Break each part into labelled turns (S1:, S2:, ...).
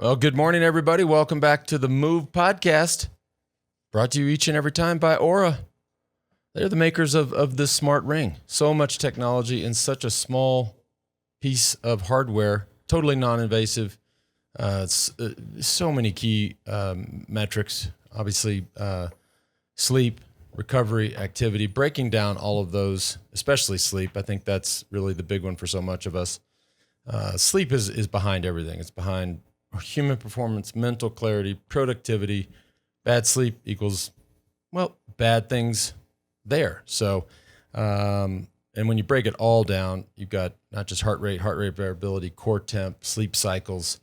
S1: Well, good morning, everybody. Welcome back to the Move Podcast, brought to you each and every time by Aura. They're the makers of this smart ring. So much technology in such a small piece of hardware, totally non-invasive. So many key metrics, obviously sleep, recovery, activity, breaking down all of those, especially sleep. I think that's really the big one for so much of us. Sleep is behind everything. It's behind human performance, mental clarity, productivity. Bad sleep equals, well, bad things there. So, and when you break it all down, you've got not just heart rate variability, core temp, sleep cycles,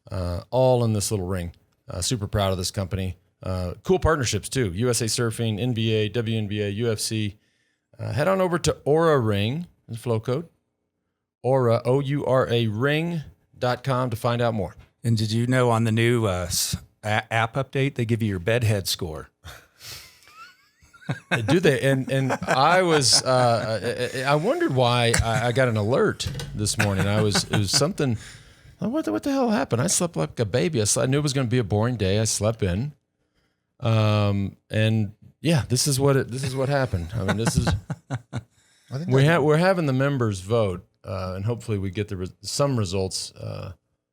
S1: all in this little ring. Super proud of this company. Cool partnerships too. USA Surfing, NBA, WNBA, UFC. Head on over to Aura Ring, the flow code. Aura, O-U-R-A ring.com to find out more.
S2: And did you know on the new app update, they give you your bedhead score?
S1: Do they? And I was, I wondered why I got an alert this morning. It was something, what the hell happened? I slept like a baby. I knew it was going to be a boring day. I slept in. And yeah, this is what happened. I mean, this is, we're having the members vote, and hopefully we get some results,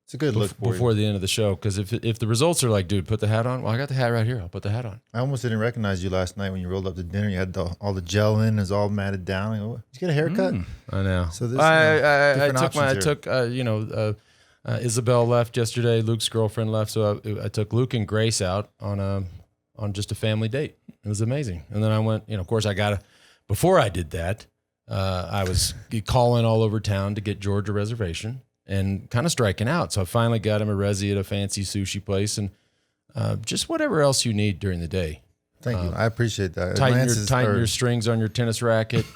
S3: it's a good look
S1: before the end of the show. Because if the results are like, dude, put the hat on. Well, I got the hat right here. I'll put the hat on.
S3: I almost didn't recognize you last night when you rolled up to dinner. You had all the gel in, it was all matted down. Like, did you get a haircut?
S1: I know.
S3: So this,
S1: I took Isabel left yesterday. Luke's girlfriend left, so I took Luke and Grace out on just a family date. It was amazing. And then I went. Of course, before I did that, I was calling all over town to get George a reservation. And kind of striking out. So I finally got him a resi at a fancy sushi place and just whatever else you need during the day.
S3: Thank you. I appreciate that.
S1: Tighten your strings on your tennis racket,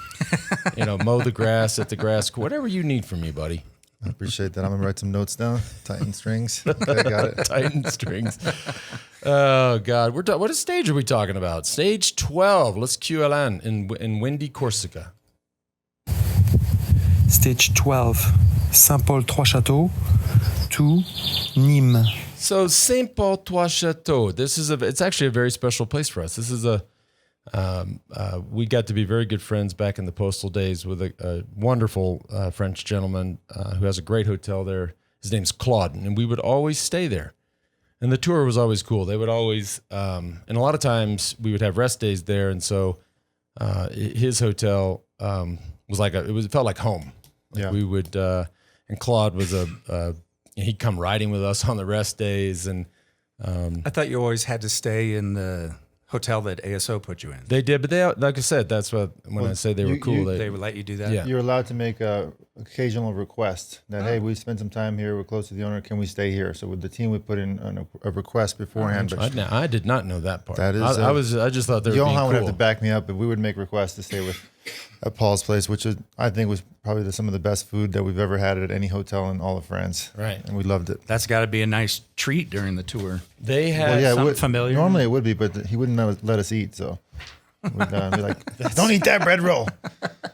S1: mow the grass at the grass court, whatever you need from me, buddy.
S3: I appreciate that. I'm going to write some notes down. Tighten strings. Okay, got it.
S1: Tighten strings. Oh, God. What stage are we talking about? Stage 12. Let's cue Alain in windy Corsica.
S4: Stage 12, Saint-Paul-Trois-Châteaux to Nîmes.
S1: So Saint-Paul-Trois-Châteaux, it's actually a very special place for us. This is we got to be very good friends back in the postal days with a wonderful French gentleman who has a great hotel there. His name's Claude, and we would always stay there. And the tour was always cool. They would always, and a lot of times we would have rest days there, and so his hotel was it felt like home.
S3: Yeah.
S1: We would, and Claude was he'd come riding with us on the rest days. And
S2: I thought you always had to stay in the hotel that ASO put you in.
S1: They did, but like I said, that's when I say they were cool.
S2: They would let you do that?
S1: Yeah.
S3: You're allowed to make a occasional request that, hey, we spent some time here, we're close to the owner, can we stay here? So with the team, we put in a request beforehand.
S1: I did not know that part.
S3: That is,
S1: I just thought they were being cool.
S3: Johan would have to back me up, but we would make requests to stay at Paul's place, which I think was probably some of the best food that we've ever had at any hotel in all of France.
S1: Right.
S3: And we loved it.
S2: That's got to be a nice treat during the tour.
S1: They had
S2: something familiar.
S3: Normally it would be, but he wouldn't let us eat, so we'd be like, don't eat that bread roll.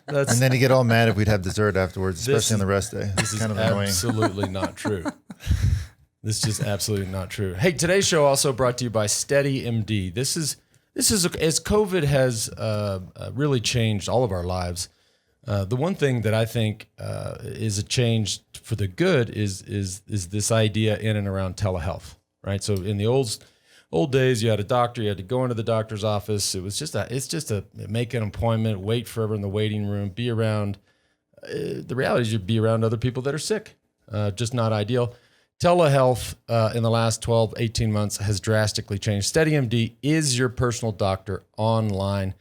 S3: And then he'd get all mad if we'd have dessert afterwards, especially on the rest day.
S1: This is
S3: kind of annoying.
S1: Absolutely not true. This is just absolutely not true. Hey, today's show also brought to you by Steady MD. This is as COVID has really changed all of our lives. The one thing that I think is a change for the good is this idea in and around telehealth, right? So in the old days, you had a doctor, you had to go into the doctor's office. It's just a make an appointment, wait forever in the waiting room, be around. The reality is you'd be around other people that are sick, just not ideal. Telehealth in the last 12, 18 months has drastically changed. SteadyMD is your personal doctor online.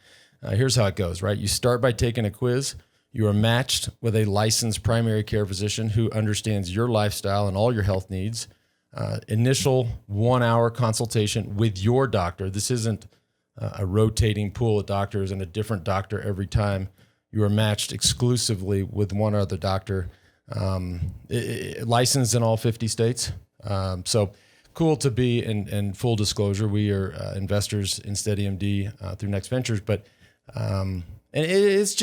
S1: Here's how it goes, right? You start by taking a quiz. You are matched with a licensed primary care physician who understands your lifestyle and all your health needs. Initial 1-hour consultation with your doctor. This isn't a rotating pool of doctors and a different doctor every time. You are matched exclusively with one other doctor. Licensed in all 50 states. So cool to be in full disclosure. We are investors in SteadyMD through Next Ventures, but and it's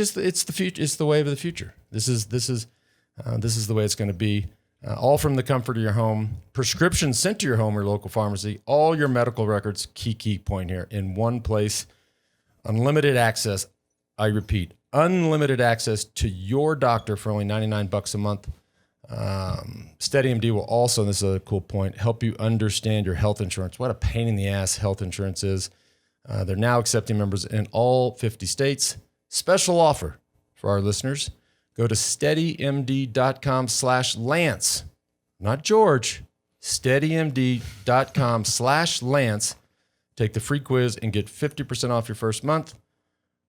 S1: the future. It's the wave of the future. This is the way it's going to be. all from the comfort of your home. Prescriptions sent to your home or local pharmacy. All your medical records, key point here, in one place. Unlimited access. I repeat, unlimited access to your doctor for only $99 a month. SteadyMD will also, and this is a cool point, help you understand your health insurance. What a pain in the ass health insurance is. They're now accepting members in all 50 states. Special offer for our listeners. Go to steadymd.com/Lance. Not George. steadymd.com/Lance. Take the free quiz and get 50% off your first month.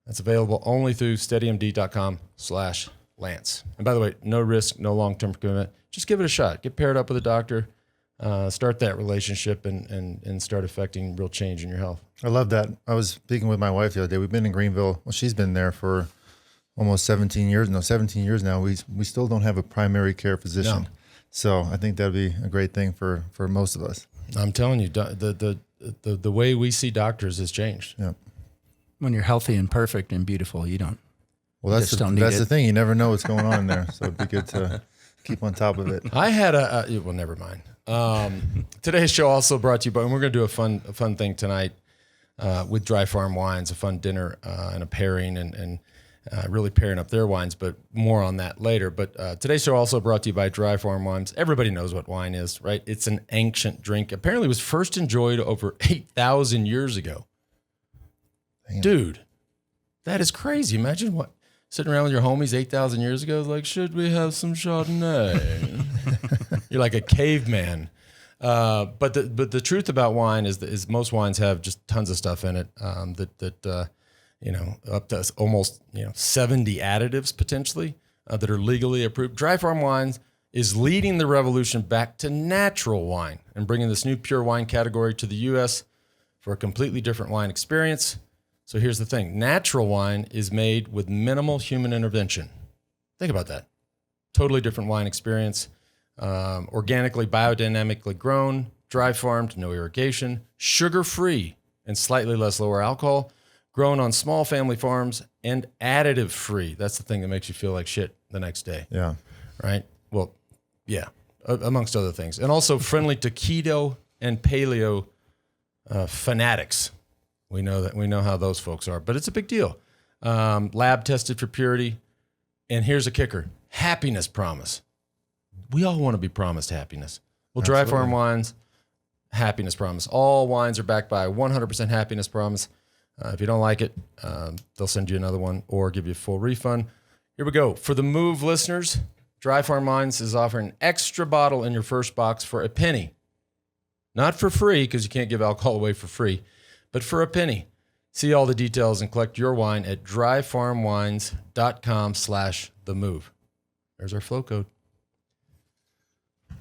S1: That's available only through steadymd.com/Lance. And by the way, no risk, no long-term commitment. Just give it a shot. Get paired up with a doctor. Start that relationship and start affecting real change in your health.
S3: I love that. I was speaking with my wife the other day. We've been in Greenville. Well, she's been there for almost 17 years. No, 17 years now. We still don't have a primary care physician.
S1: No.
S3: So I think that'd be a great thing for most of us.
S1: I'm telling you, the way we see doctors has changed.
S3: Yeah.
S2: When you're healthy and perfect and beautiful, you don't.
S3: Well, that's the thing. You never know what's going on in there. So it'd be good to keep on top of it.
S1: I had well, never mind. Today's show also brought to you by, and we're going to do a fun thing tonight with Dry Farm Wines, a fun dinner and a pairing and really pairing up their wines, but more on that later. But today's show also brought to you by Dry Farm Wines. Everybody knows what wine is, right? It's an ancient drink. Apparently it was first enjoyed over 8,000 years ago. Damn. Dude, that is crazy. Imagine what sitting around with your homies 8,000 years ago, like, should we have some Chardonnay? You're like a caveman. But the truth about wine is most wines have just tons of stuff in it that up to almost 70 additives potentially that are legally approved. Dry Farm Wines is leading the revolution back to natural wine and bringing this new pure wine category to the U.S. for a completely different wine experience. So here's the thing. Natural wine is made with minimal human intervention. Think about that. Totally different wine experience. Organically, biodynamically grown, dry farmed, no irrigation, sugar-free, and slightly less lower alcohol, grown on small family farms, and additive-free. That's the thing that makes you feel like shit the next day.
S3: Yeah.
S1: Right? Well, yeah, amongst other things. And also friendly to keto and paleo fanatics. We know how those folks are, but it's a big deal. Lab tested for purity. And here's a kicker. Happiness promise. We all want to be promised happiness. Well, Dry Farm Wines, happiness promise. All wines are backed by a 100% happiness promise. If you don't like it, they'll send you another one or give you a full refund. Here we go. For the Move listeners, Dry Farm Wines is offering an extra bottle in your first box for a penny. Not for free, because you can't give alcohol away for free, but for a penny. See all the details and collect your wine at dryfarmwines.com/themove. There's our flow code.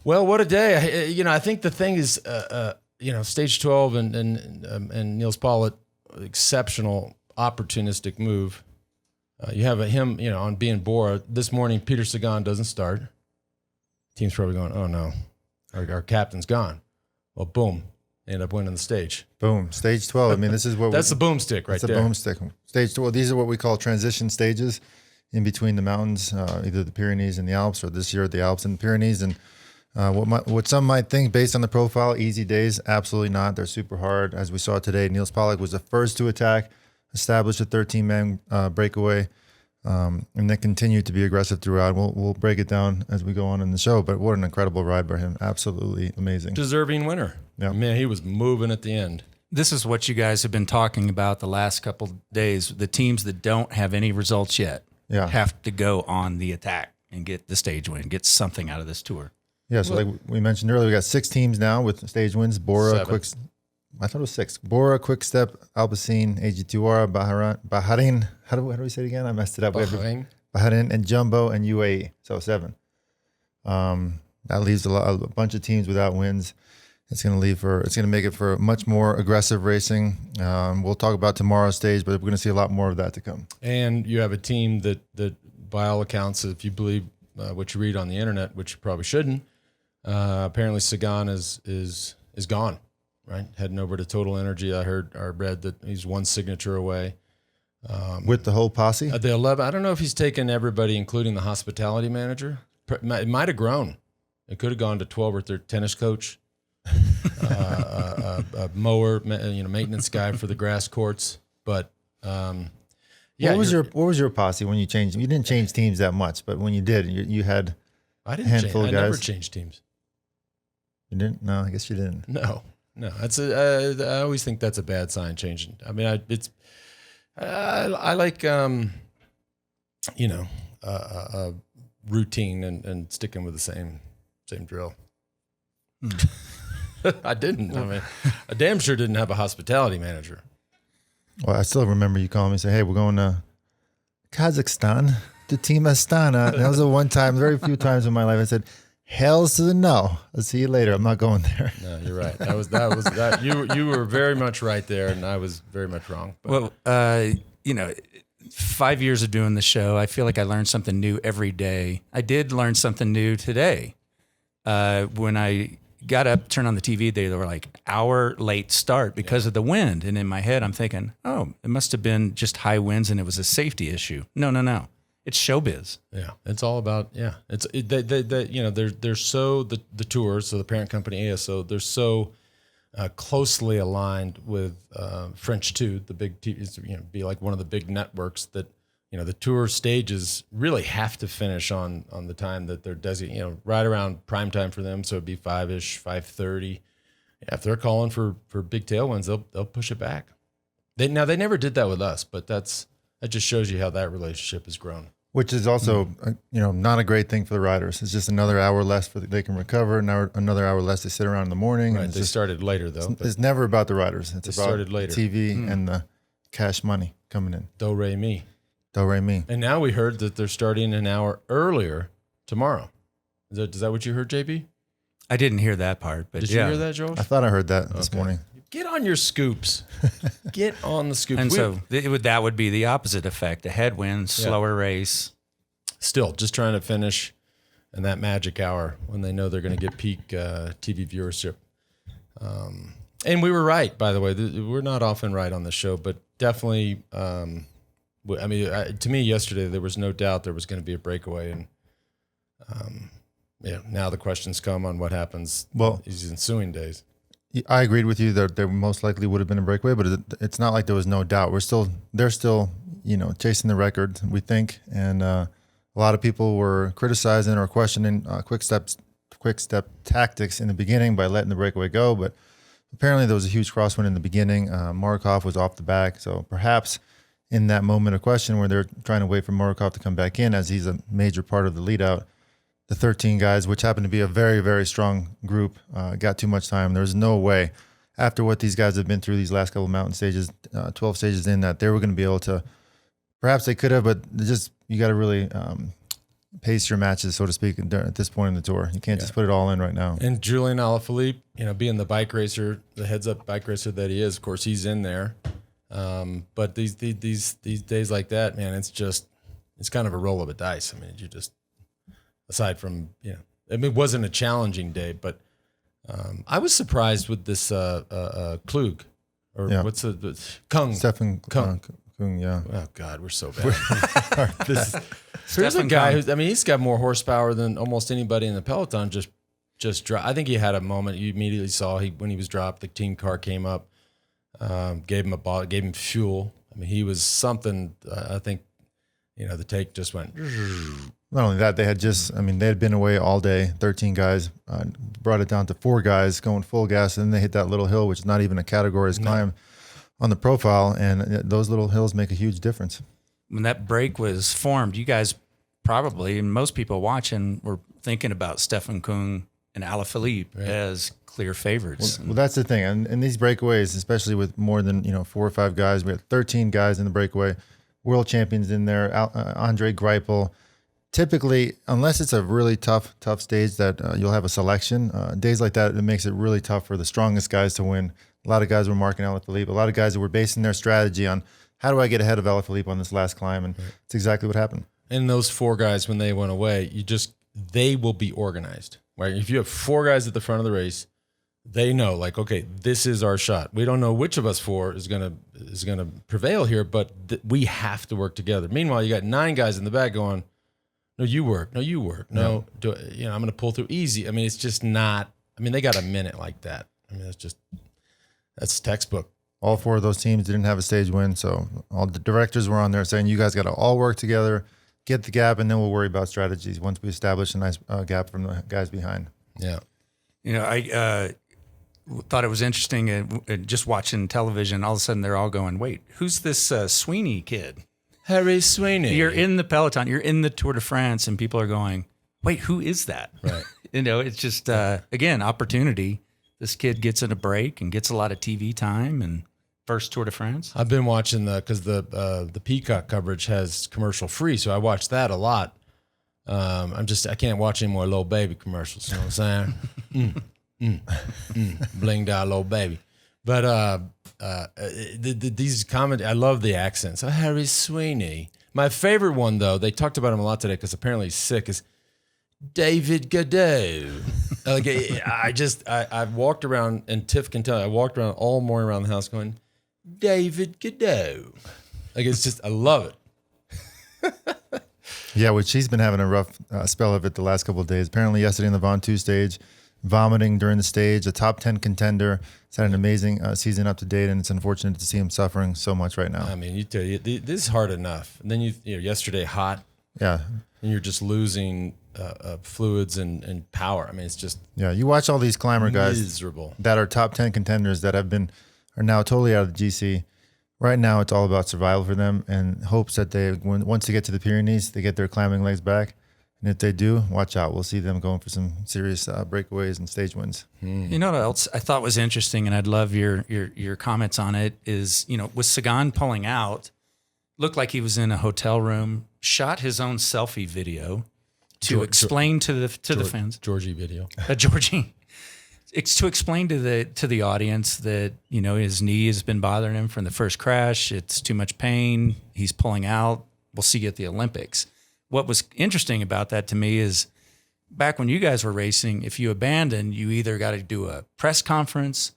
S1: Well, what a day. I think the thing is, Stage 12 and Nils Politt, exceptional, opportunistic move. You have him, on being Bora. This morning, Peter Sagan doesn't start. Team's probably going, oh no, our captain's gone. Well, boom. End up winning the stage.
S3: Boom. Stage 12. I mean, this is what
S1: that's the boomstick right there.
S3: That's a boomstick. Stage 12. These are what we call transition stages in between the mountains, either the Pyrenees and the Alps, or this year the Alps and the Pyrenees. And what some might think based on the profile, easy days, absolutely not. They're super hard. As we saw today, Nils Politt was the first to attack, established a 13-man breakaway, and then continued to be aggressive throughout. We'll break it down as we go on in the show, but what an incredible ride by him. Absolutely amazing.
S1: Deserving winner. Yeah. Man, he was moving at the end.
S2: This is what you guys have been talking about the last couple days. The teams that don't have any results yet have to go on the attack and get the stage win, get something out of this tour.
S3: Yeah, so like we mentioned earlier, we got 6 teams now with stage wins. Bora, I thought it was 6. Bora, Quickstep, Alpecin, AG2R, Bahrain. How do we say it again? I messed it up.
S1: Bahrain,
S3: and Jumbo, and UAE. So 7. That leaves a bunch of teams without wins. It's going to make it for much more aggressive racing. We'll talk about tomorrow's stage, but we're going to see a lot more of that to come.
S1: And you have a team that by all accounts, if you believe what you read on the internet, which you probably shouldn't, apparently Sagan is gone, right? Heading over to Total Energy. I read that he's one signature away.
S3: With the whole posse?
S1: The 11. I don't know if he's taken everybody, including the hospitality manager. It might have grown. It could have gone to 12 with their tennis coach, a mower, maintenance guy for the grass courts. But
S3: what was your posse when you changed? You didn't change teams that much, but when you did, you had
S1: I never changed teams.
S3: You didn't? No, I guess you didn't.
S1: No. That's I always think that's a bad sign. Changing. I mean, I like routine and sticking with the same drill. I didn't. I mean, I damn sure didn't have a hospitality manager.
S3: Well, I still remember you calling me and say, "Hey, we're going to Kazakhstan to Team Astana." That was the one time, very few times in my life I said, "Hells to the no. I'll see you later. I'm not going there."
S1: No, you're right. That was that. You were very much right there, and I was very much wrong.
S2: But. Well, 5 years of doing the show, I feel like I learned something new every day. I did learn something new today. When I got up, turned on the TV, they were like hour late start because of the wind. And in my head, I'm thinking, oh, it must have been just high winds and it was a safety issue. No. It's showbiz.
S1: Yeah, it's all about It's they're so the tour, so the parent company ASO, they're so closely aligned with French 2, the big be like one of the big networks that the tour stages really have to finish on the time that they're designated, right around prime time for them. So it'd be 5-ish, 5:30. If they're calling for big tailwinds, they'll push it back. They never did that with us, but that just shows you how that relationship has grown.
S3: Which is also, not a great thing for the riders. It's just another hour less they can recover. Another hour less to sit around in the morning.
S1: Right. They started later though.
S3: It's never about the riders. It's about
S1: later.
S3: TV and the cash money coming in.
S1: Do re mi.
S3: And
S1: now we heard that they're starting an hour earlier tomorrow. Is that what you heard, JB?
S2: I didn't hear that part, but
S1: did you hear that, Josh?
S3: I thought I heard that this morning.
S1: Get on your scoops. Get on the scoops.
S2: And that would be the opposite effect. A headwind, slower race.
S1: Still, just trying to finish in that magic hour when they know they're going to get peak TV viewership. And we were right, by the way. We're not often right on the show, but definitely, to me yesterday, there was no doubt there was going to be a breakaway. And now the questions come on what happens these ensuing days.
S3: I agreed with you that there most likely would have been a breakaway, but it's not like there was no doubt. They're still, chasing the record, we think, and a lot of people were criticizing or questioning Quickstep tactics in the beginning by letting the breakaway go, but apparently there was a huge crosswind in the beginning. Morikov was off the back, so perhaps in that moment of question where they're trying to wait for Morikov to come back in, as he's a major part of the lead out, the 13 guys, which happened to be a very, very strong group, got too much time. There's no way, after what these guys have been through these last couple of mountain stages, 12 stages in, that they were going to be able to, perhaps they could have, but you got to really pace your matches, so to speak, at this point in the tour. You can't just put it all in right now.
S1: And Julian Alaphilippe, being the bike racer, the heads-up bike racer that he is, of course, he's in there. But these days like that, man, it's kind of a roll of a dice. I mean, aside from, it wasn't a challenging day, but I was surprised with this Klug, or what's the Kung.
S3: Stefan Kung, yeah.
S1: Oh, God, we're so bad. Here's a guy he's got more horsepower than almost anybody in the peloton. I think he had a moment. You immediately saw when he was dropped, the team car came up, gave him a ball, gave him fuel. I mean, he was something. I think, the take just went.
S3: Not only that, they had been away all day, 13 guys, brought it down to 4 guys going full gas, and then they hit that little hill, which is not even a categorized climb on the profile, and those little hills make a huge difference.
S2: When that break was formed, you guys probably, and most people watching, were thinking about Stefan Kung and Alaphilippe as clear favorites.
S3: Well, that's the thing, and these breakaways, especially with more than 4 or 5 guys, we had 13 guys in the breakaway, world champions in there, Andre Greipel. Typically, unless it's a really tough stage that you'll have a selection, days like that, it makes it really tough for the strongest guys to win. A lot of guys were marking Alaphilippe. A lot of guys were basing their strategy on, how do I get ahead of Alaphilippe on this last climb? And it's exactly what happened.
S1: And those 4 guys, when they went away, they will be organized. Right? If you have 4 guys at the front of the race, they know, like, okay, this is our shot. We don't know which of us 4 is gonna prevail here, but we have to work together. Meanwhile, you got 9 guys in the back going, No, you work. No, you work. No, I'm going to pull through easy. I mean, it's just not. I mean, they got a minute like that. I mean, that's textbook.
S3: All 4 of those teams didn't have a stage win, so all the directors were on there saying, you guys got to all work together, get the gap, and then we'll worry about strategies once we establish a nice gap from the guys behind.
S1: Yeah.
S2: I thought it was interesting just watching television. All of a sudden, they're all going, wait, who's this Sweeney kid?
S1: Harry Sweeney.
S2: You're in the peloton. You're in the Tour de France, and people are going, wait, who is that?
S1: Right.
S2: It's just, again, opportunity. This kid gets in a break and gets a lot of TV time and first Tour de France.
S1: I've been watching because the Peacock coverage has commercial free, so I watch that a lot. I can't watch any more Lil Baby commercials. You know what I'm saying? Blinged out Lil Baby. But these comments, I love the accents. Oh, Harry Sweeney. My favorite one, though, they talked about him a lot today because apparently he's sick, is David Godot. I've walked around, and Tiff can tell, I walked around all morning around the house going, David Godot. It's just, I love it.
S3: Yeah, which she's been having a rough spell of it the last couple of days. Apparently yesterday in the Ventoux stage, vomiting during the stage, a top 10 contender. He's had an amazing season up to date, and it's unfortunate to see him suffering so much right now.
S1: I mean, this is hard enough. And then yesterday hot.
S3: Yeah.
S1: And you're just losing fluids and power. I mean, it's just
S3: you watch all these climber guys
S1: miserable
S3: that are top 10 contenders that are now totally out of the GC. Right now, it's all about survival for them and hopes that once they get to the Pyrenees, they get their climbing legs back. And if they do, watch out. We'll see them going for some serious breakaways and stage wins.
S2: You know what else I thought was interesting, and I'd love your comments on it, is, with Sagan pulling out, looked like he was in a hotel room, shot his own selfie video to explain to the fans.
S1: Georgie video.
S2: Georgie. It's to explain to the audience that, his knee has been bothering him from the first crash. It's too much pain. He's pulling out. We'll see you at the Olympics. What was interesting about that to me is back when you guys were racing, if you abandon, you either got to do a press conference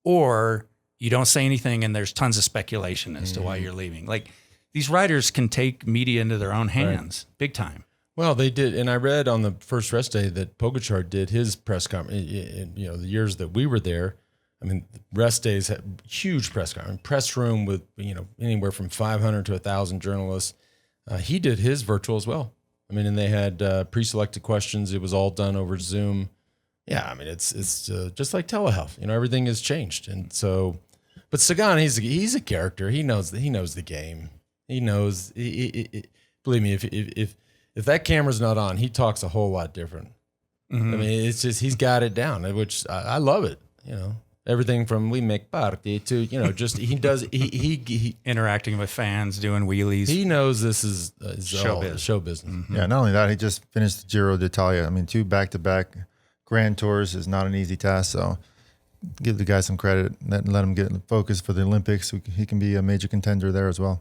S2: or you don't say anything and there's tons of speculation as to why you're leaving. Like, these riders can take media into their own hands, big time.
S1: Well, they did, and I read on the first rest day that Pogačar did his press conference. The years that we were there, I mean, rest days had huge press conference, press room with anywhere from 500 to 1,000 journalists. He did his virtual as well. I mean, and they had pre-selected questions. It was all done over Zoom. Yeah, I mean, it's just like telehealth. Everything has changed, and so. But Sagan, he's a character. He knows the game. He knows. Believe me, if that camera's not on, he talks a whole lot different. Mm-hmm. I mean, it's just, he's got it down, which I love it. Everything from we make party to, just he does, he
S2: interacting with fans, doing wheelies.
S1: He knows this is
S2: show
S1: business.
S2: Mm-hmm.
S3: Yeah, not only that, he just finished the Giro d'Italia. I mean, 2 back-to-back Grand Tours is not an easy task, so give the guy some credit and let him get focused for the Olympics. He can be a major contender there as well.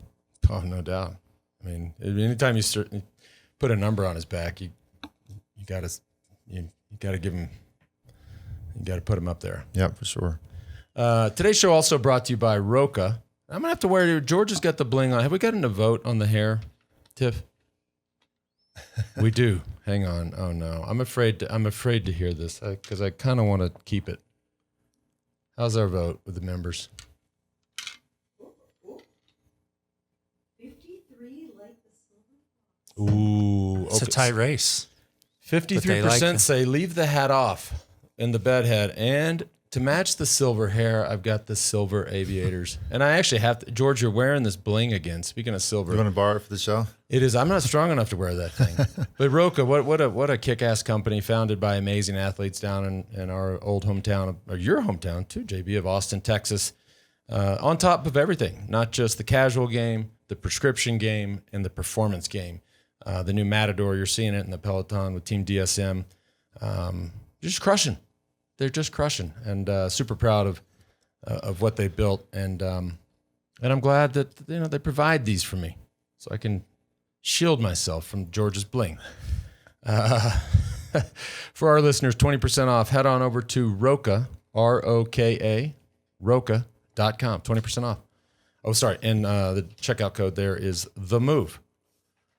S1: Oh, no doubt. I mean, anytime you put a number on his back, you got to give him. You got to put him up there.
S3: Yeah, for sure.
S1: Today's show also brought to you by Roca. I'm gonna have to wear it. George has got the bling on. Have we gotten a vote on the hair, Tiff? We do. Hang on. Oh no, I'm afraid to hear this because I kind of want to keep it. How's our vote with the members?
S5: 53 like the silver.
S1: Ooh,
S2: It's a tight race.
S1: 53% say leave the hat off in the bed head, and to match the silver hair, I've got the silver aviators. And I actually have to, George, you're wearing this bling again. Speaking of silver,
S3: You want to borrow it for the show?
S1: it is. I'm not strong enough to wear that thing. But Roca, what a kick-ass company founded by amazing athletes down in our old hometown, or your hometown too, JB, of Austin, Texas. On top of everything, not just the casual game, the prescription game, and the performance game. The new Matador, you're seeing it in the Peloton with Team DSM. Just crushing. They're just crushing, and super proud of what they built. And I'm glad that they provide these for me, so I can shield myself from George's bling. For our listeners, 20% off. Head on over to Roca, ROKA, Roca.com. 20% off. Oh, sorry, and the checkout code there is the move.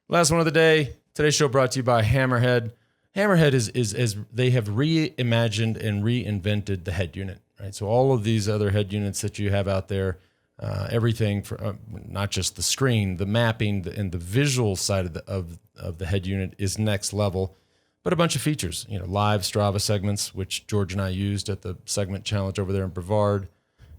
S1: Last one of the day, Today's show brought to you by Hammerhead. Hammerhead is they have reimagined and reinvented the head unit, right? So all of these other head units that you have out there, everything for not just the screen, the mapping, and the visual side of the head unit is next level, but a bunch of features, live Strava segments, which George and I used at the segment challenge over there in Brevard.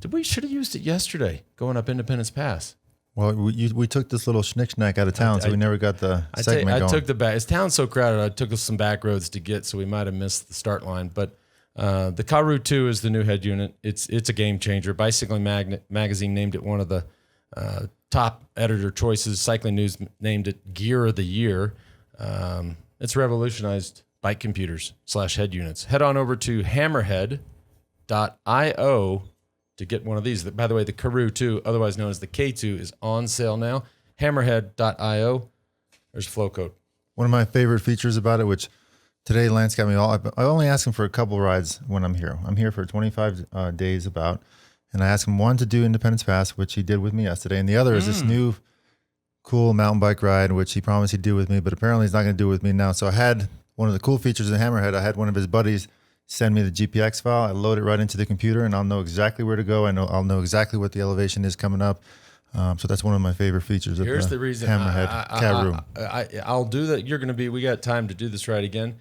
S1: We should have used it yesterday going up Independence Pass.
S3: Well, we took this little schnick-schnack out of town, so we never got the segment going.
S1: I took the back. It's town's so crowded, I took us some back roads to get, so we might have missed the start line. But the Karoo 2 is the new head unit. It's a game changer. Bicycling Magazine named it one of the top editor choices. Cycling News named it Gear of the Year. It's revolutionized bike computers / head units. Head on over to hammerhead.io to get one of these. By the way, the Karoo 2, otherwise known as the K2, is on sale now. Hammerhead.io. There's a flow code.
S3: One of my favorite features about it, which today Lance got me all, I only ask him for a couple rides when I'm here. I'm here for 25 days about, and I asked him one to do Independence Pass, which he did with me yesterday, and the other is this new cool mountain bike ride, which he promised he'd do with me, but apparently he's not going to do it with me now. So I had one of the cool features in Hammerhead. I had one of his buddies send me the GPX file. I load it right into the computer, and I'll know exactly where to go. I'll know exactly what the elevation is coming up. So that's one of my favorite features of
S1: Here's the reason
S3: Hammerhead Karoo.
S1: I'll do that. You're going to we got time to do this right again.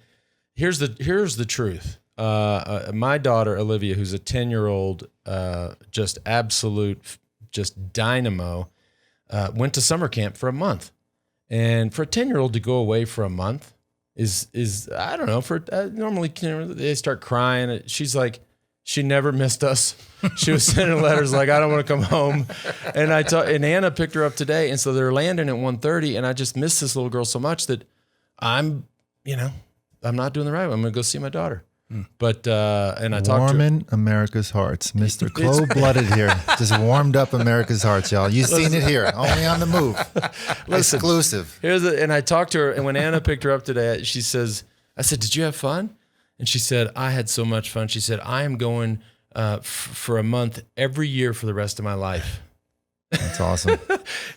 S1: Here's the truth. My daughter, Olivia, who's a 10-year-old, just dynamo, went to summer camp for a month. And for a 10-year-old to go away for a month is I don't know, normally they start crying. She's like, she never missed us. She was sending letters like, I don't want to come home. And and Anna picked her up today. And so they're landing at 1:30, and I just miss this little girl so much that I'm not doing the right one. I'm going to go see my daughter. But, and I talked to her.
S3: Warming America's hearts. Mr. Cold-blooded here. Just warmed up America's hearts, y'all. You've seen it here. Only on the move.
S1: Listen,
S3: exclusive.
S1: And I talked to her, and when Anna picked her up today, I said, did you have fun? And she said, I had so much fun. She said, I am going for a month every year for the rest of my life.
S3: That's awesome.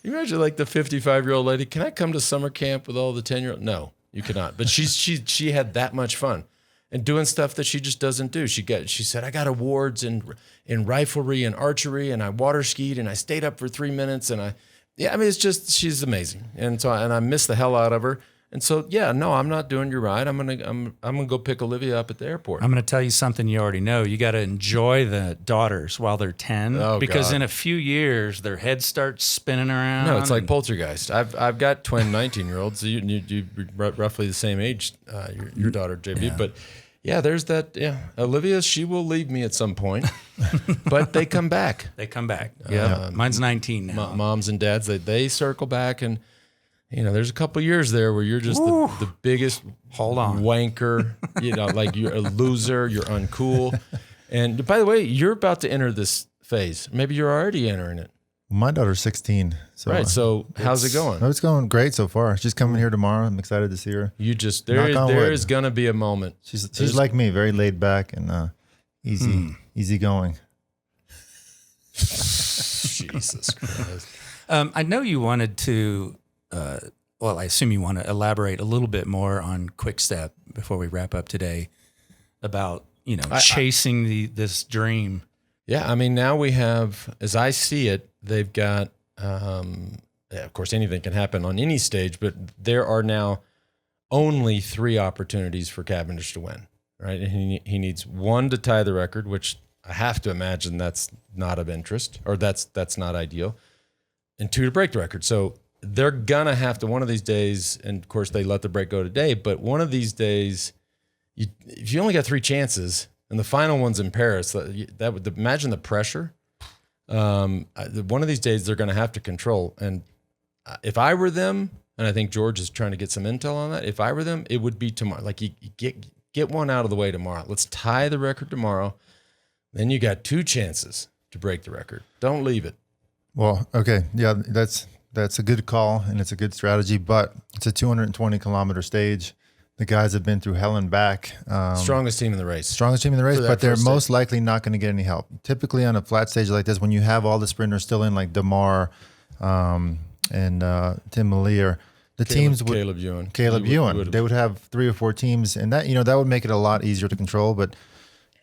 S1: You imagine like the 55-year-old lady, can I come to summer camp with all the 10-year-old? No, you cannot. But she had that much fun. And doing stuff that she just doesn't do. She said, I got awards in riflery and archery, and I water skied, and I stayed up for 3 minutes, it's just, she's amazing. And so, I miss the hell out of her. And so, I'm not doing your ride. I'm gonna go pick Olivia up at the airport.
S2: I'm gonna tell you something you already know. You got to enjoy the daughters while they're 10, because in a few years their heads start spinning around.
S1: No, it's like Poltergeist. I've got twin 19-year-olds. So you roughly the same age. Your daughter JB, but. Yeah, there's that. Yeah, Olivia, she will leave me at some point, but they come back.
S2: Yeah, mine's 19 now.
S1: Moms and dads, they circle back, and there's a couple years there where you're just the biggest wanker. Like you're a loser, you're uncool. And by the way, you're about to enter this phase. Maybe you're already entering it.
S3: My daughter's 16. So
S1: right. So how's it going?
S3: It's going great so far. She's coming here tomorrow. I'm excited to see her.
S1: There is going to be a moment.
S3: She's like me, very laid back and easy going.
S1: Jesus Christ.
S2: I know you wanted to, I assume you want to elaborate a little bit more on Quickstep before we wrap up today about, chasing this dream.
S1: Yeah, now we have, as I see it, they've got, of course, anything can happen on any stage, but there are now only 3 opportunities for Cavendish to win, right? And he needs 1 to tie the record, which I have to imagine that's not of interest, or that's not ideal, and 2 to break the record. So they're going to have to, one of these days, and of course they let the break go today, but one of these days, if you only got 3 chances, and the final one's in Paris, imagine the pressure. One of these days they're going to have to control. And if I were them, and I think George is trying to get some intel on that, if I were them, it would be tomorrow. Like you get one out of the way tomorrow. Let's tie the record tomorrow. Then you got 2 chances to break the record. Don't leave it.
S3: Well, okay. Yeah, that's a good call, and it's a good strategy, but it's a 220-kilometer stage. The guys have been through hell and back.
S1: Strongest team in the race.
S3: But they're most likely not going to get any help. Typically on a flat stage like this, when you have all the sprinters still in, like Damar and Tim Malier, the teams would
S1: Caleb Ewan.
S3: They would have 3 or 4 teams, and that that would make it a lot easier to control. But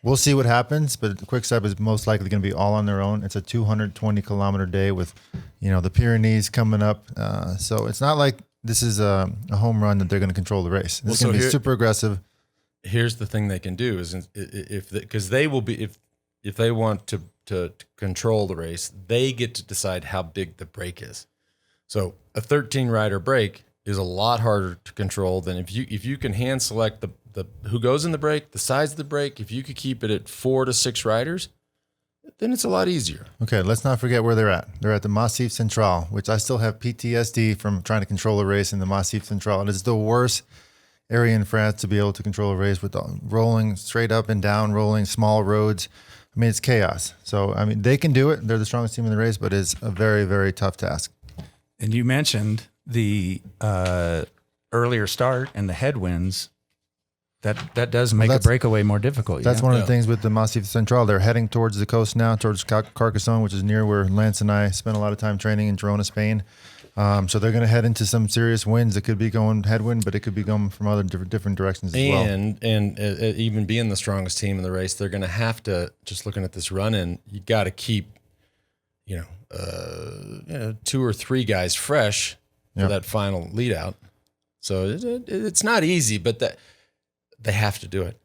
S3: we'll see what happens. But Quickstep is most likely going to be all on their own. It's a 220-kilometer day with, the Pyrenees coming up. So it's not like this is a home run that they're going to control the race. This is going to be super aggressive.
S1: Here's the thing they can do is because they will be if they want to control the race, they get to decide how big the break is. So a 13 rider break is a lot harder to control than if you can hand select the who goes in the break, the size of the break. If you could keep it at 4 to 6 riders, then it's a lot easier.
S3: Okay, let's not forget where they're at. They're at the Massif Central, which I still have PTSD from trying to control a race in the Massif Central. It is the worst area in France to be able to control a race with the rolling straight up and down, rolling small roads. I mean, it's chaos. So, I mean, they can do it. They're the strongest team in the race, but it's a very, very tough task.
S2: And you mentioned the earlier start and the headwinds. That does make a breakaway more difficult.
S3: That's one of the things with the Massif Central. They're heading towards the coast now, towards Carcassonne, which is near where Lance and I spent a lot of time training in Girona, Spain. So they're going to head into some serious winds. It could be going headwind, but it could be going from other different directions as well.
S1: And even being the strongest team in the race, they're going to have to, just looking at this run-in, you got to keep, 2 or 3 guys fresh for that final lead out. So it's not easy, but they have to do it.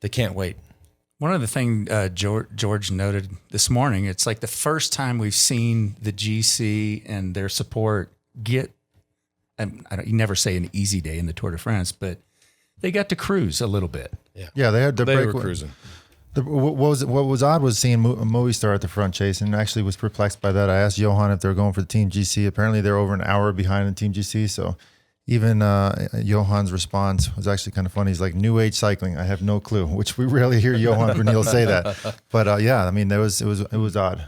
S1: They can't wait.
S2: One of the things George noted this morning, it's like the first time we've seen the GC and their support get, you never say an easy day in the Tour de France, but they got to cruise a little bit.
S3: Yeah, they had
S1: They were cruising.
S3: What was odd was seeing Movistar at the front chase, and actually was perplexed by that. I asked Johan if they're going for the Team GC. Apparently, they're over an hour behind the Team GC. So even Johan's response was actually kind of funny. He's like, "New age cycling. I have no clue," which we rarely hear Johan Vernil say that. But yeah, I mean, it was odd.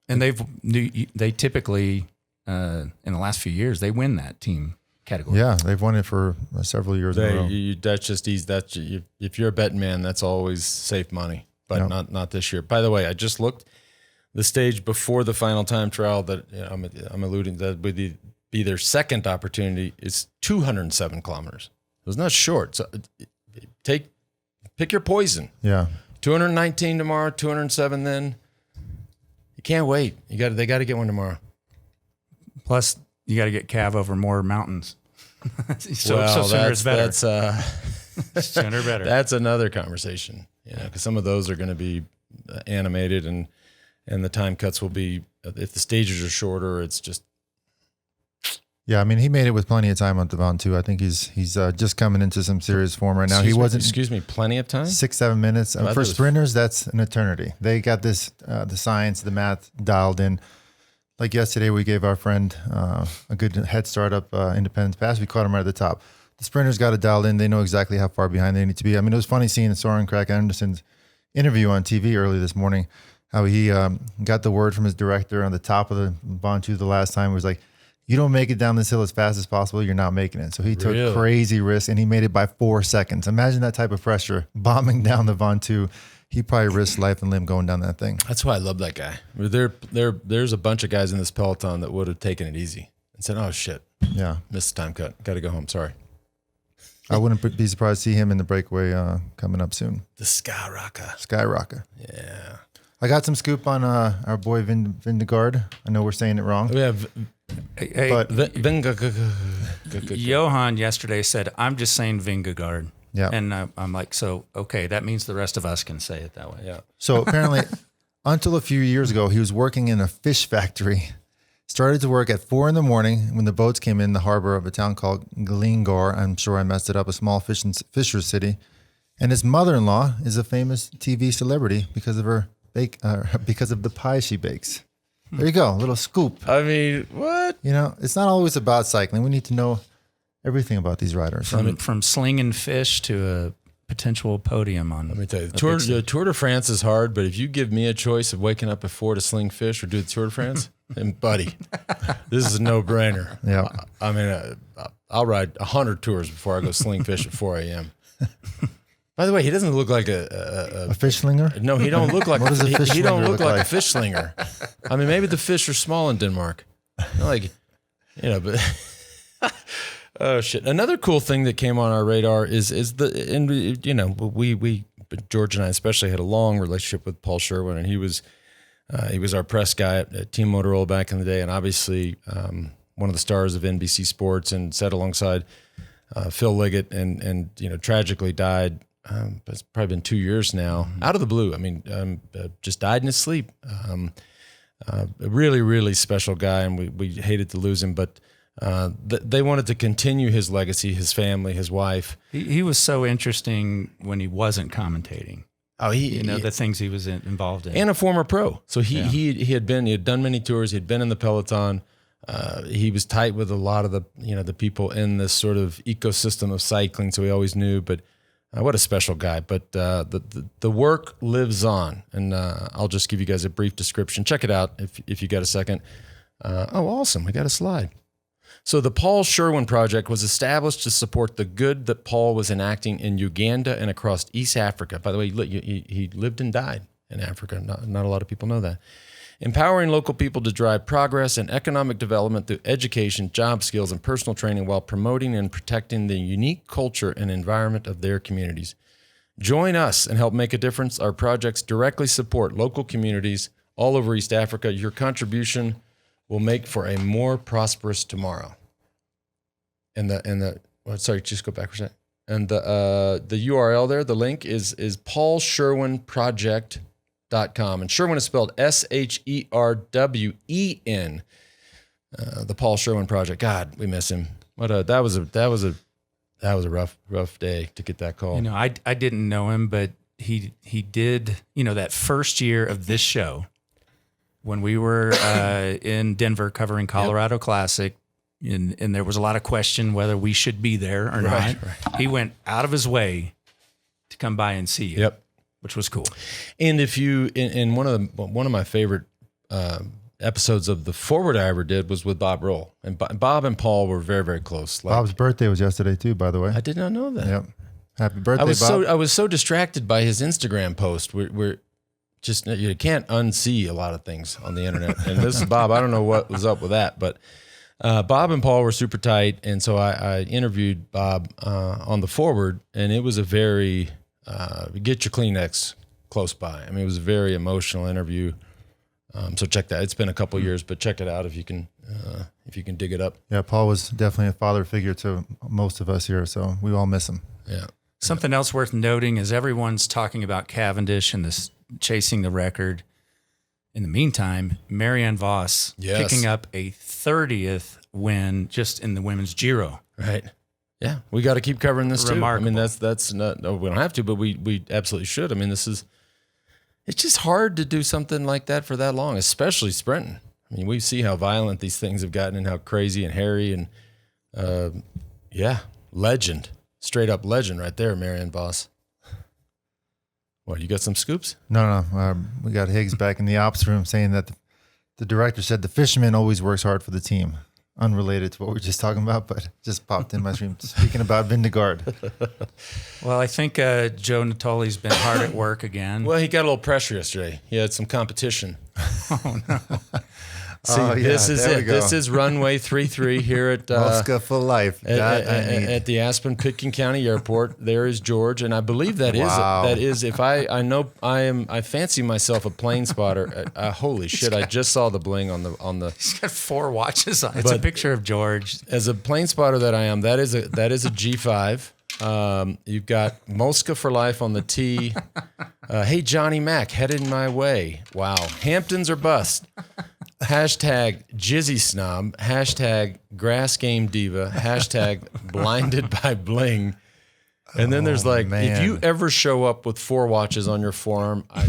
S2: And they typically in the last few years they win that team category.
S3: Yeah, they've won it for several years in a row.
S1: That's just easy. If you're a betting man, that's always safe money. But not this year. By the way, I just looked the stage before the final time trial that I'm alluding that would be their second opportunity is 207 kilometers. It was not short. So pick your poison.
S3: Yeah,
S1: 219 tomorrow, 207 then. You can't wait. They got to get one tomorrow.
S2: Plus, you got to get Cav over more mountains. so sooner is better. Sooner better.
S1: That's another conversation. Because some of those are going to be animated, and the time cuts will be, if the stages are shorter, it's just.
S3: Yeah, I mean, he made it with plenty of time on the Devon too. I think he's just coming into some serious form right now.
S1: Excuse me, plenty of time?
S3: 6-7 minutes. For sprinters, that's an eternity. They got this, the science, the math dialed in. Like yesterday, we gave our friend a good head start up Independence Pass. We caught him right at the top. The sprinters got it dialed in. They know exactly how far behind they need to be. I mean, it was funny seeing Soren Kragh Andersen's interview on TV early this morning, how he got the word from his director on the top of the Ventoux the last time. It was like, you don't make it down this hill as fast as possible, you're not making it. So he took crazy risks, and he made it by 4 seconds. Imagine that type of pressure, bombing down the Ventoux. He probably risked life and limb going down that thing.
S1: That's why I love that guy. There's a bunch of guys in this peloton that would have taken it easy and said, oh, shit.
S3: Yeah.
S1: Missed the time cut. Got to go home. Sorry.
S3: I wouldn't be surprised to see him in the breakaway coming up soon.
S1: The Skyrocker.
S3: Skyrocker.
S1: Yeah.
S3: I got some scoop on our boy Vingegaard. I know we're saying it wrong.
S1: Yeah.
S3: But
S2: Johan yesterday said, I'm just saying Vingegaard.
S3: Yeah.
S2: And I'm like, so, okay, that means the rest of us can say it that way.
S1: Yeah.
S3: So apparently, until a few years ago, he was working in a fish factory. Started to work at 4 a.m. when the boats came in the harbor of a town called Glingor. I'm sure I messed it up, a small fisher city. And his mother-in-law is a famous TV celebrity because of because of the pie she bakes. There you go, a little scoop.
S1: I mean, what?
S3: It's not always about cycling. We need to know everything about these riders.
S2: From slinging fish to a potential podium on.
S1: Let me tell you, the Tour de France is hard, but if you give me a choice of waking up at 4 to sling fish or do the Tour de France, then buddy, this is a no-brainer.
S3: Yeah.
S1: I mean, I'll ride 100 tours before I go sling fish at 4 a.m. By the way, he doesn't look like
S3: a fish slinger.
S1: No, he don't look like.
S3: What does a fish
S1: he don't
S3: slinger
S1: look like a fish slinger. I mean, maybe the fish are small in Denmark, but Oh shit! Another cool thing that came on our radar is we George and I especially had a long relationship with Paul Sherwen, and he was our press guy at Team Motorola back in the day, and obviously one of the stars of NBC Sports, and sat alongside Phil Liggett, and tragically died. It's probably been 2 years now, out of the blue. I mean, just died in his sleep. A really, really special guy, and we hated to lose him, but they wanted to continue his legacy, his family, his wife.
S2: He was so interesting when he wasn't commentating.
S1: Oh,
S2: the things he was involved in,
S1: and a former pro. So he had done many tours. He had been in the peloton. He was tight with a lot of the people in this sort of ecosystem of cycling. So he always knew. But what a special guy. But the work lives on, and I'll just give you guys a brief description. Check it out if you got a second. Awesome! We got a slide. So the Paul Sherwen Project was established to support the good that Paul was enacting in Uganda and across East Africa. By the way, he lived and died in Africa. Not a lot of people know that. Empowering local people to drive progress and economic development through education, job skills, and personal training while promoting and protecting the unique culture and environment of their communities. Join us and help make a difference. Our projects directly support local communities all over East Africa. Your contribution will make for a more prosperous tomorrow. Just go back for a second. And the URL there, the link is paulsherwenproject.com. And Sherwen is spelled Sherwen. The Paul Sherwen Project. God, we miss him. That was a rough day to get that call.
S2: I didn't know him, but he did, that first year of this show when we were in Denver covering Colorado Classic, and there was a lot of question whether we should be there or not. Right. He went out of his way to come by and see you.
S1: Yep.
S2: Which was cool.
S1: And if you, in one of my favorite episodes of The Forward I ever did was with Bob Roll. And Bob and Paul were very, very close.
S3: Bob's birthday was yesterday too, by the way.
S1: I did not know that.
S3: Yep. Happy birthday, Bob.
S1: I was so distracted by his Instagram post. We're just, you can't unsee a lot of things on the internet. And this is Bob. I don't know what was up with that, but Bob and Paul were super tight. And so I interviewed Bob on The Forward, and it was a very... get your Kleenex close by. I mean, it was a very emotional interview. So check that. It's been a couple years, but check it out if you can dig it up.
S3: Yeah, Paul was definitely a father figure to most of us here, so we all miss him.
S1: Yeah.
S2: Something else worth noting is everyone's talking about Cavendish and this chasing the record. In the meantime, Marianne Vos picking up a 30th win just in the women's Giro.
S1: Right. Yeah, we got to keep covering this
S2: Remarkable.
S1: too. I mean, that's not. No, we don't have to, but we absolutely should. I mean, it's just hard to do something like that for that long, especially sprinting. I mean, we see how violent these things have gotten and how crazy and hairy and legend, straight up legend right there, Marianne Vos. What, you got some scoops?
S3: No. We got Higgs back in the ops room saying that the director said the fisherman always works hard for the team. Unrelated to what we were just talking about, but just popped in my stream. Speaking about Vindegaard.
S2: Well, I think Joe Natoli's been hard at work again.
S1: Well, he got a little pressure yesterday. He had some competition.
S2: Oh, no.
S1: See, this is it. This is runway 33 here at
S3: Mosca for life.
S1: At the Aspen Pitkin County Airport. There is George, and I believe that is if I fancy myself a plane spotter. Holy shit! I just saw the bling on the.
S2: He's got 4 watches on. It's a picture of George.
S1: As a plane spotter that I am, that is a G5. You've got Mosca for life on the T. Hey, Johnny Mac, headed my way. Wow. Hamptons or bust. Hashtag Jizzy Snob. Hashtag Grass Game Diva. Hashtag Blinded by Bling. And then there's if you ever show up with 4 watches on your forearm, I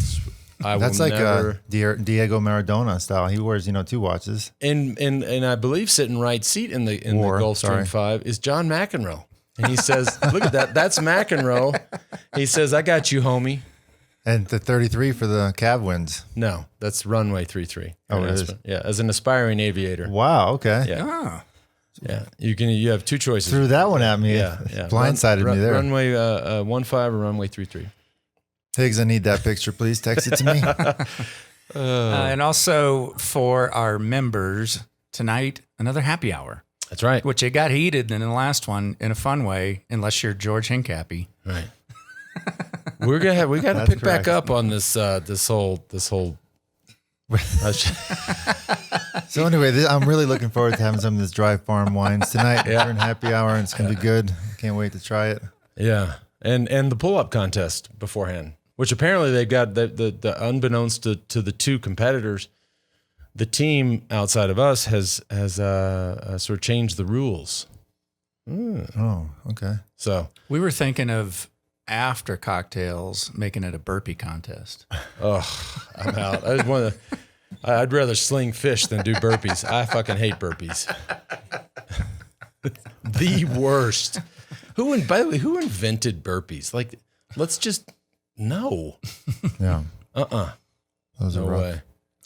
S3: That's
S1: will
S3: like
S1: never.
S3: Diego Maradona style. He wears 2 watches.
S1: And I believe sitting right seat in the Gulfstream 5 is John McEnroe. And he says, look at that. That's McEnroe. He says, I got you, homie.
S3: And the 33 for the Cav wins.
S1: No, that's runway 33.
S3: Oh, it is?
S1: Yeah, as an aspiring aviator.
S3: Wow, okay.
S1: Yeah.
S2: Ah.
S1: Yeah. You have 2 choices.
S3: Threw that one at me.
S1: Yeah.
S3: Blindsided me there.
S1: Runway 15 or runway 33.
S3: Higgs, I need that picture, please. Text it to me.
S2: And also for our members, tonight, another happy hour.
S1: That's right.
S2: which it got heated in the last one in a fun way, unless you're George Hincapie.
S1: Right. We got to
S3: That's
S1: pick back
S3: correct.
S1: up on this whole.
S3: So anyway, I'm really looking forward to having some of this dry farm wines tonight during happy hour, and it's going to be good. Can't wait to try it.
S1: Yeah, and the pull-up contest beforehand, which apparently they got the unbeknownst to the two competitors, the team outside of us has sort of changed the rules.
S3: Oh, okay.
S1: So
S2: We were thinking of after cocktails making it a burpee contest.
S1: I'm out. I'd rather sling fish than do burpees. I fucking hate burpees. The worst. By the way, who invented burpees? Like, let's just no.
S3: Yeah. Those are
S1: No
S3: rough.
S1: way.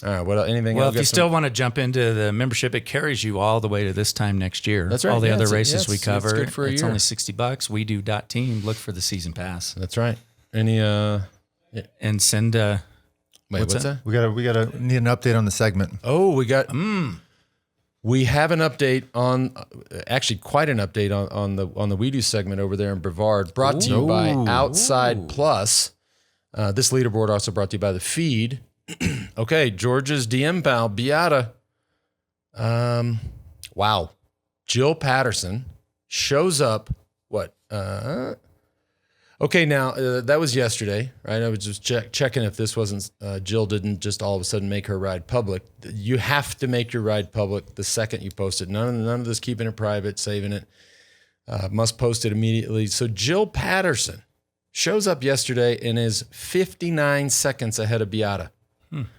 S1: All right. What? Anything
S2: Well,
S1: else?
S2: if you still want to jump into the membership, it carries you all the way to this time next year.
S1: That's right.
S2: All the
S1: Yeah,
S2: other
S1: it's-
S2: races
S1: yeah,
S2: we
S1: it's
S2: cover.
S1: good for a
S2: it's
S1: year.
S2: only $60. We do .team. Look for the season pass
S1: That's right. Any
S2: and send.
S1: wait,
S2: What's
S1: what's
S2: that?
S1: that?
S3: We gotta need an update on the segment.
S1: Oh, we got. We have an update on, actually quite an update on the We Do segment over there in Brevard, brought to you by Outside Plus. This leaderboard also brought to you by the Feed. Okay, George's DM pal Beata. Wow, Jill Patterson shows up. What? Okay, now that was yesterday, right? I was just checking if this wasn't Jill didn't just all of a sudden make her ride public. You have to make your ride public the second you post it. None of this keeping it private, saving it. Must post it immediately. So Jill Patterson shows up yesterday and is 59 seconds ahead of Beata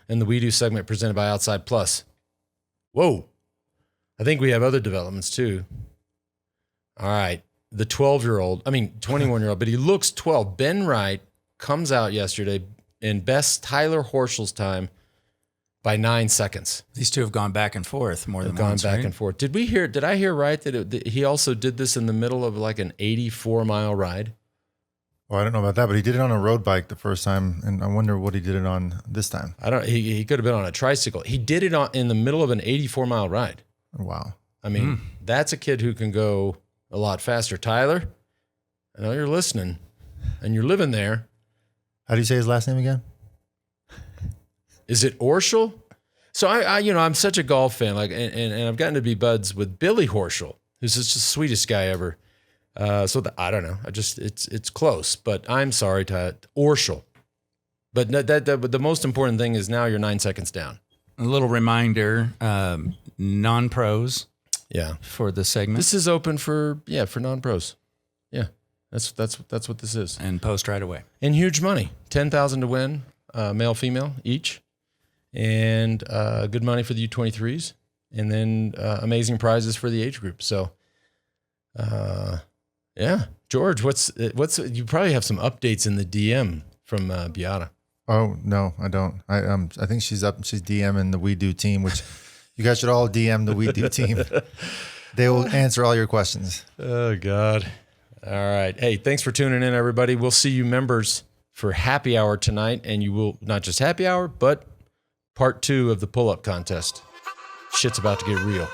S1: in the We Do segment presented by Outside Plus. Whoa. I think we have other developments too. All right. The 21-year-old, but he looks 12. Ben Wright comes out yesterday and bests Tyler Horschel's time by 9 seconds.
S2: These two have gone back and forth more than
S1: Gone
S2: once,
S1: back
S2: right?
S1: and forth. Did I hear right that he also did this in the middle of like an 84-mile ride?
S3: Well, I don't know about that, but he did it on a road bike the first time, and I wonder what he did it on this time.
S1: He could have been on a tricycle. He did it in the middle of an 84-mile ride.
S3: Wow.
S1: I mean, that's a kid who can go a lot faster. Tyler, I know you're listening and you're living there.
S3: How do you say his last name again?
S1: Is it Horschel? So I'm such a golf fan, and I've gotten to be buds with Billy Horschel, who's just the sweetest guy ever. I don't know. It's close, but I'm sorry to Horschel. But but the most important thing is now you're 9 seconds down.
S2: A little reminder, non-pros
S1: Yeah.
S2: for the segment.
S1: This is open for non-pros. Yeah. That's what this is.
S2: And post right away.
S1: And huge money. $10,000 to win, male, female each. And good money for the U23s. And then amazing prizes for the age group. So yeah. George, what's you probably have some updates in the DM from Beata.
S3: Oh no, I don't. I think she's DMing the We Do team, which you guys should all DM the We Do team. They will answer all your questions.
S1: Oh God. All right. Hey, thanks for tuning in, everybody. We'll see you members for happy hour tonight, and you will not just happy hour, but part 2 of the pull-up contest. Shit's about to get real.